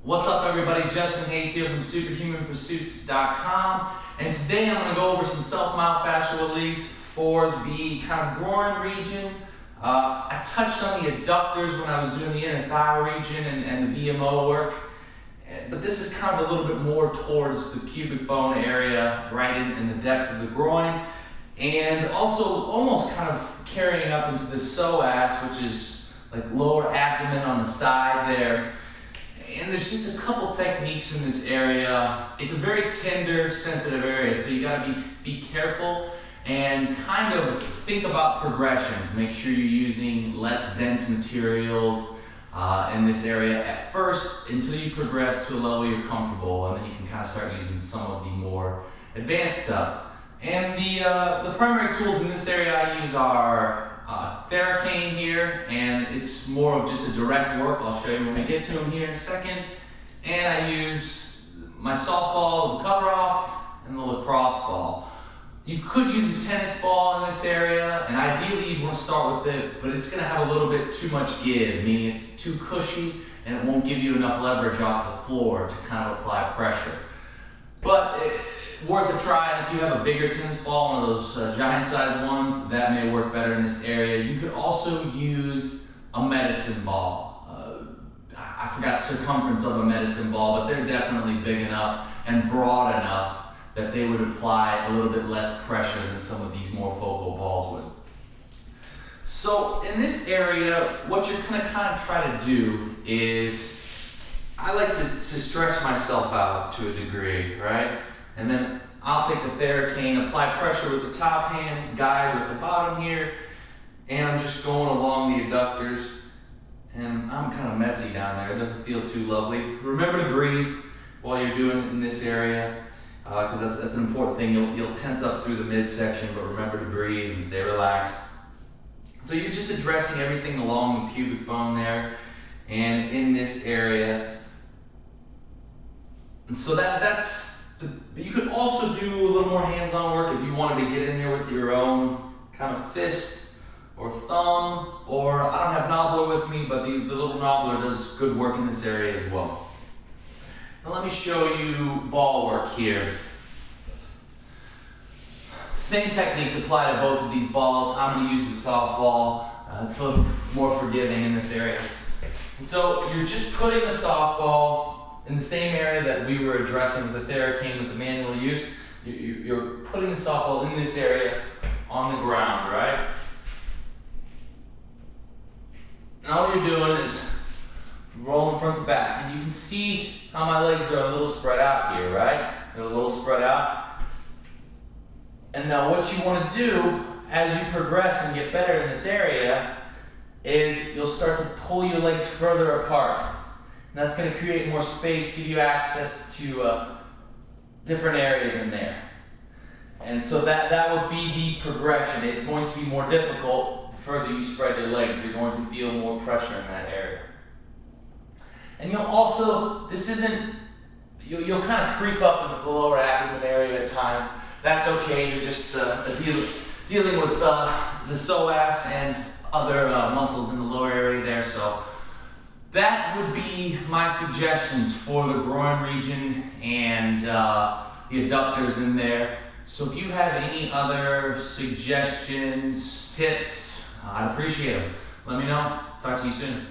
What's up, everybody? Justin Hayes here from superhumanpursuits.com, and today I'm going to go over some self-myofascial release for the kind of groin region. I touched on the adductors when I was doing the inner thigh region and the VMO work, but this is kind of a little bit more towards the pubic bone area, right in the depths of the groin, and also almost kind of carrying up into the psoas, which is like lower abdomen on the side there. And there's just a couple techniques in this area. It's a very tender, sensitive area, so you gotta be careful and kind of think about progressions. Make sure you're using less dense materials in this area at first until you progress to a level you're comfortable, and then you can kind of start using some of the more advanced stuff. And the primary tools in this area I use are Theracane here, and it's more of just a direct work. I'll show you when we get to them here in a second. And I use my softball, the cover off, and the lacrosse ball. You could use a tennis ball in this area, and ideally you'd want to start with it, but it's going to have a little bit too much give, meaning it's too cushy and it won't give you enough leverage off the floor to kind of apply pressure. But worth a try. If you have a bigger tennis ball, one of those giant-sized ones, that may work better in this area. You could also use a medicine ball. I forgot the circumference of a medicine ball, but they're definitely big enough and broad enough that they would apply a little bit less pressure than some of these more focal balls would. So in this area, what you're going to kind of try to do is, I like to stretch myself out to a degree, right? And then I'll take the Theracane, apply pressure with the top hand, guide with the bottom here, and I'm just going along the adductors. And I'm kind of messy down there, it doesn't feel too lovely. Remember to breathe while you're doing it in this area, because that's an important thing. You'll tense up through the midsection, but remember to breathe and stay relaxed. So you're just addressing everything along the pubic bone there and in this area. And so you could also do a little more hands-on work if you wanted to get in there with your own kind of fist or thumb, or I don't have knobbler with me, but the little knobbler does good work in this area as well. Now let me show you ball work here. Same techniques apply to both of these balls. I'm going to use the softball. It's a little more forgiving in this area. And so you're just putting the softball in the same area that we were addressing with the Theracane with the manual use. You're putting the softball in this area on the ground, right? And all you're doing is rolling front to back. And you can see how my legs are a little spread out here, right? They're a little spread out. And now what you want to do as you progress and get better in this area is you'll start to pull your legs further apart. And that's going to create more space, give you access to different areas in there. And so that would be the progression. It's going to be more difficult the further you spread your legs. You're going to feel more pressure in that area. And you'll also, you'll kind of creep up into the lower abdomen area at times. That's okay. You're just dealing with the psoas and other muscles in the lower area there. So that would be my suggestions for the groin region and the adductors in there. So if you have any other suggestions, tips, I'd appreciate them. Let me know. Talk to you soon.